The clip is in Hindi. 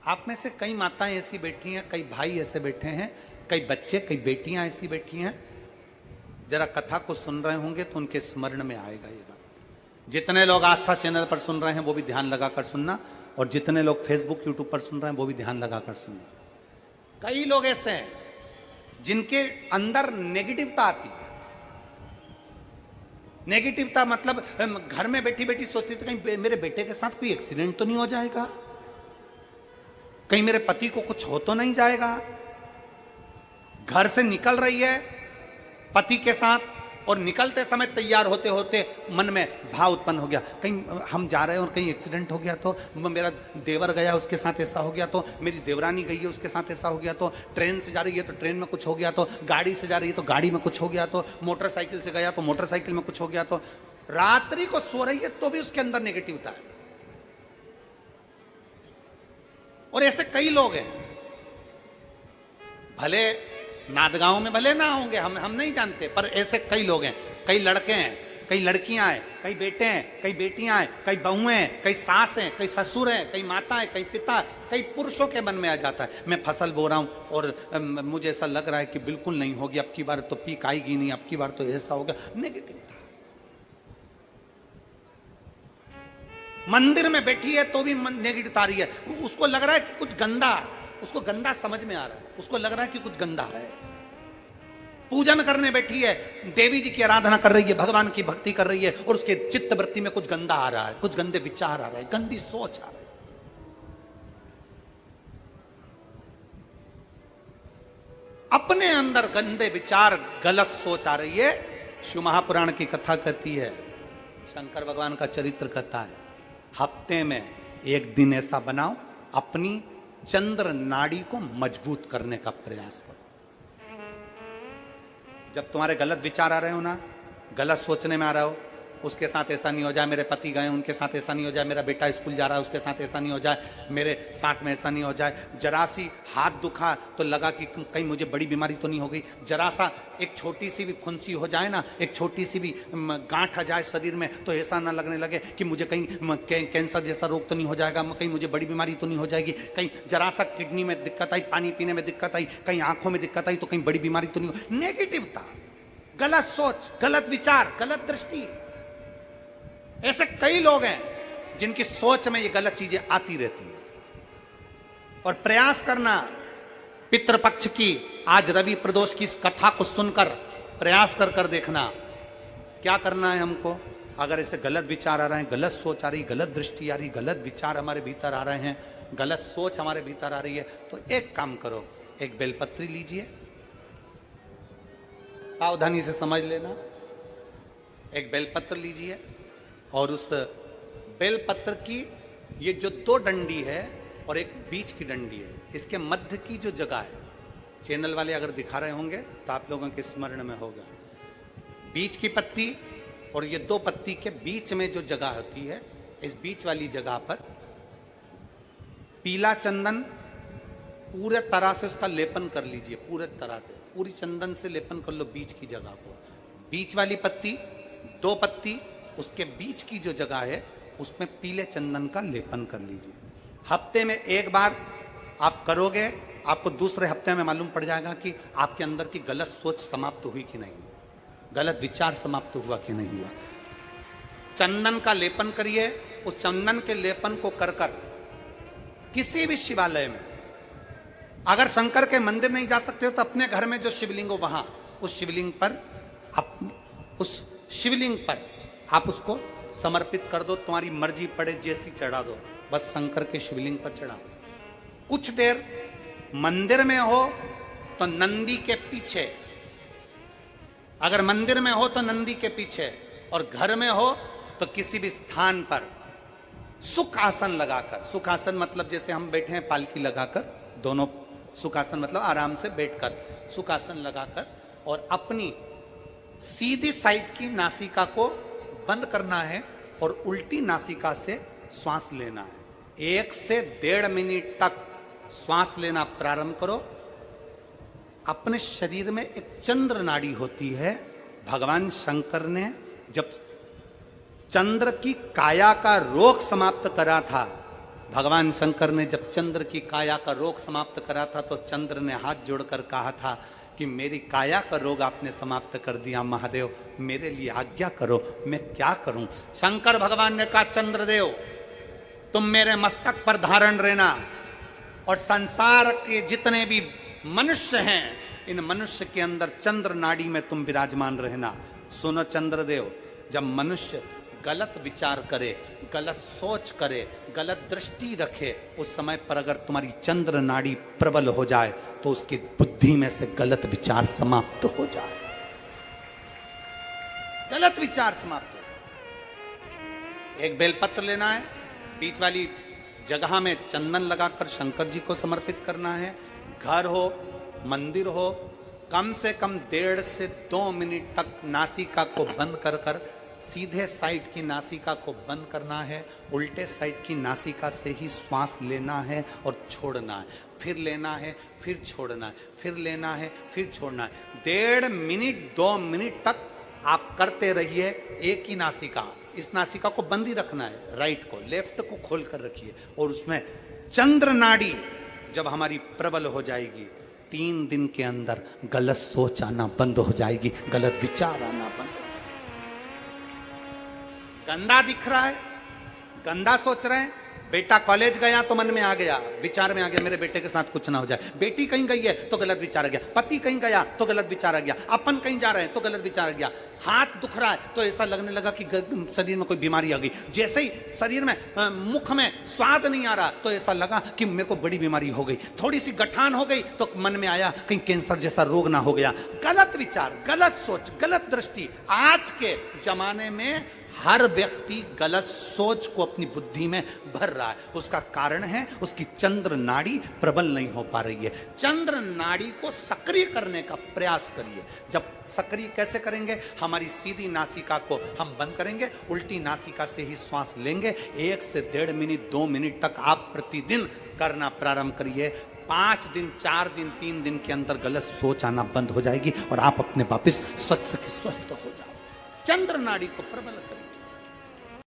आप में से कई माताएं ऐसी बैठी हैं, कई भाई ऐसे बैठे हैं, कई बच्चे, कई बेटियां ऐसी बैठी हैं, जरा कथा को सुन रहे होंगे तो उनके स्मरण में आएगा ये बात। जितने लोग आस्था चैनल पर सुन रहे हैं वो भी ध्यान लगाकर सुनना, और जितने लोग फेसबुक यूट्यूब पर सुन रहे हैं वो भी ध्यान लगाकर सुनना। कई लोग ऐसे हैं जिनके अंदर नेगेटिवता आती है। नेगेटिवता मतलब घर में बैठी बैठी सोचती थी कहीं मेरे बेटे के साथ कोई एक्सीडेंट तो नहीं हो जाएगा, कहीं मेरे पति को कुछ हो तो नहीं जाएगा। घर से निकल रही है पति के साथ और निकलते समय तैयार होते होते मन में भाव उत्पन्न हो गया, कहीं हम जा रहे हैं और कहीं एक्सीडेंट हो गया तो, मेरा देवर गया उसके साथ ऐसा हो गया तो, मेरी देवरानी गई है उसके साथ ऐसा हो गया तो, ट्रेन से जा रही है तो ट्रेन में कुछ हो गया तो, गाड़ी से जा रही है तो गाड़ी में कुछ हो गया तो, मोटरसाइकिल से गया तो मोटरसाइकिल में कुछ हो गया तो। रात्रि को सो रही है तो भी उसके अंदर नेगेटिविटी है। और ऐसे कई लोग हैं, भले नादगांव में भले ना होंगे, हम नहीं जानते, पर ऐसे कई लोग हैं। कई लड़के हैं, कई लड़कियां हैं, कई बेटे हैं, कई बेटियां हैं, कई बहुएं हैं, कई सास हैं, कई ससुर हैं, कई माता हैं, कई पिता, कई पुरुषों के मन में आ जाता है मैं फसल बो रहा हूं और मुझे ऐसा लग रहा है कि बिल्कुल नहीं होगी, अब की बार तो पीक आएगी नहीं, अब की बार तो ऐसा होगा। नेगेटिव मंदिर में बैठी है तो भी नेगेटिव आ रही है, उसको लग रहा है कि कुछ गंदा, उसको गंदा समझ में आ रहा है, उसको लग रहा है कि कुछ गंदा है। पूजन करने बैठी है, देवी जी की आराधना कर रही है, भगवान की भक्ति कर रही है और उसके चित्त वृत्ति में कुछ गंदा आ रहा है, कुछ गंदे विचार आ रहे हैं, गंदी सोच आ रही है। अपने अंदर गंदे विचार, गलत सोच आ रही है। शिव महापुराण की कथा कहती है, शंकर भगवान का चरित्र कहता है, हफ्ते में एक दिन ऐसा बनाओ अपनी चंद्र नाड़ी को मजबूत करने का प्रयास करो। जब तुम्हारे गलत विचार आ रहे हो ना, गलत सोचने में आ रहा हो, उसके साथ ऐसा नहीं हो जाए, मेरे पति गए उनके साथ ऐसा नहीं हो जाए, मेरा बेटा स्कूल जा रहा है उसके साथ ऐसा नहीं हो जाए, मेरे साथ में ऐसा नहीं हो जाए, जरा सी हाथ दुखा तो लगा कि कहीं मुझे बड़ी बीमारी तो नहीं हो गई, जरा सा एक छोटी सी भी फुंसी हो जाए ना, एक छोटी सी भी गांठ आ जाए शरीर में तो ऐसा ना लगने लगे कि मुझे कहीं कैंसर जैसा रोग तो नहीं हो जाएगा, कहीं मुझे बड़ी बीमारी तो नहीं हो जाएगी, कहीं जरा सा किडनी में दिक्कत आई, पानी पीने में दिक्कत आई, कहीं आंखों में दिक्कत आई तो कहीं बड़ी बीमारी तो नहीं हो। नेगेटिवता, गलत सोच, गलत विचार, गलत दृष्टि। ऐसे कई लोग हैं जिनकी सोच में ये गलत चीजें आती रहती है। और प्रयास करना, पितृपक्ष की आज रवि प्रदोष की इस कथा को सुनकर प्रयास कर देखना क्या करना है हमको। अगर ऐसे गलत विचार आ रहे हैं, गलत सोच आ रही, गलत दृष्टि आ रही, गलत विचार हमारे भीतर आ रहे हैं, गलत सोच हमारे भीतर आ रही है, तो एक काम करो, एक बेलपत्री लीजिए, सावधानी से समझ लेना, एक बेलपत्र लीजिए और उस बेलपत्र की ये जो दो डंडी है और एक बीच की डंडी है, इसके मध्य की जो जगह है, चैनल वाले अगर दिखा रहे होंगे तो आप लोगों के स्मरण में होगा, बीच की पत्ती और ये दो पत्ती के बीच में जो जगह होती है, इस बीच वाली जगह पर पीला चंदन पूरे तरह से उसका लेपन कर लीजिए, पूरे तरह से पूरी चंदन से लेपन कर लो बीच की जगह को। बीच वाली पत्ती, दो पत्ती, उसके बीच की जो जगह है उसमें पीले चंदन का लेपन कर लीजिए। हफ्ते में एक बार आप करोगे, आपको दूसरे हफ्ते में मालूम पड़ जाएगा कि आपके अंदर की गलत सोच समाप्त हुई कि नहीं, गलत विचार समाप्त हुआ कि नहीं हुआ। चंदन का लेपन करिए, उस चंदन के लेपन को कर किसी भी शिवालय में, अगर शंकर के मंदिर नहीं जा सकते हो तो अपने घर में जो शिवलिंग हो वहां, उस शिवलिंग पर आप उसको समर्पित कर दो, तुम्हारी मर्जी पड़े जैसी चढ़ा दो, बस शंकर के शिवलिंग पर चढ़ा दो। कुछ देर मंदिर में हो तो नंदी के पीछे, अगर मंदिर में हो तो नंदी के पीछे, और घर में हो तो किसी भी स्थान पर सुख आसन लगाकर, सुख आसन मतलब जैसे हम बैठे हैं पालकी लगाकर, दोनों सुखासन मतलब आराम से बैठकर, सुखासन लगाकर, और अपनी सीधी साइड की नासिका को बंद करना है और उल्टी नासिका से श्वास लेना है। 1 से 1.5 मिनट तक श्वास लेना प्रारंभ करो। अपने शरीर में एक चंद्र नाड़ी होती है। भगवान शंकर ने जब चंद्र की काया का रोग समाप्त करा था भगवान शंकर ने जब चंद्र की काया का रोग समाप्त करा था तो चंद्र ने हाथ जोड़कर कहा था कि मेरी काया का रोग आपने समाप्त कर दिया महादेव, मेरे लिए आज्ञा करो, मैं क्या करूं। शंकर भगवान ने कहा चंद्रदेव तुम मेरे मस्तक पर धारण रहना और संसार के जितने भी मनुष्य हैं इन मनुष्य के अंदर चंद्र नाड़ी में तुम विराजमान रहना। सुनो चंद्रदेव, जब मनुष्य गलत विचार करे, गलत सोच करे, गलत दृष्टि रखे, उस समय पर अगर तुम्हारी चंद्र नाड़ी प्रबल हो जाए तो उसकी बुद्धि में से गलत विचार समाप्त हो जाए। गलत विचार समाप्त हो। एक बेलपत्र लेना है, बीच वाली जगह में चंदन लगाकर शंकर जी को समर्पित करना है। घर हो, मंदिर हो, कम से कम 1.5 से 2 मिनट तक नासिका को बंद कर कर सीधे साइड की नासिका को बंद करना है, उल्टे साइड की नासिका से ही श्वास लेना है और छोड़ना है, फिर लेना है, फिर छोड़ना है, फिर लेना है, फिर छोड़ना है। 1.5 मिनट 2 मिनट तक आप करते रहिए एक ही नासिका। इस नासिका को बंद ही रखना है, राइट को, लेफ्ट को खोल कर रखिए और उसमें चंद्र नाड़ी जब हमारी प्रबल हो जाएगी 3 दिन के अंदर गलत सोच आना बंद हो जाएगी, गलत विचार आना बंद हो जाएगी। गंदा दिख रहा है, गंदा सोच रहे हैं, बेटा कॉलेज गया तो मन में आ गया, विचार में आ गया मेरे बेटे के साथ कुछ ना हो जाए, बेटी कहीं गई है तो गलत विचार आ गया, पति कहीं गया तो गलत विचार आ गया, अपन कहीं जा रहे हैं तो गलत विचार आ गया, हाथ दुख रहा है तो ऐसा लगने लगा कि शरीर में कोई बीमारी आ गई, जैसे ही शरीर में मुख में स्वाद नहीं आ रहा तो ऐसा लगा कि मेरे को बड़ी बीमारी हो गई, थोड़ी सी गठान हो गई तो मन में आया कहीं कैंसर जैसा रोग ना हो गया। गलत विचार, गलत सोच, गलत दृष्टि। आज के जमाने में हर व्यक्ति गलत सोच को अपनी बुद्धि में भर रहा है। उसका कारण है उसकी चंद्र नाड़ी प्रबल नहीं हो पा रही है। चंद्र नाड़ी को सक्रिय करने का प्रयास करिए। जब सक्रिय कैसे करेंगे? हमारी सीधी नासिका को हम बंद करेंगे, उल्टी नासिका से ही श्वास लेंगे। 1 से 1.5 मिनट 2 मिनट तक आप प्रतिदिन करना प्रारंभ करिए। 5 दिन 4 दिन 3 दिन के अंदर गलत सोच आना बंद हो जाएगी और आप अपने वापिस स्वस्थ हो जाओ। चंद्र नाड़ी को प्रबल करिए।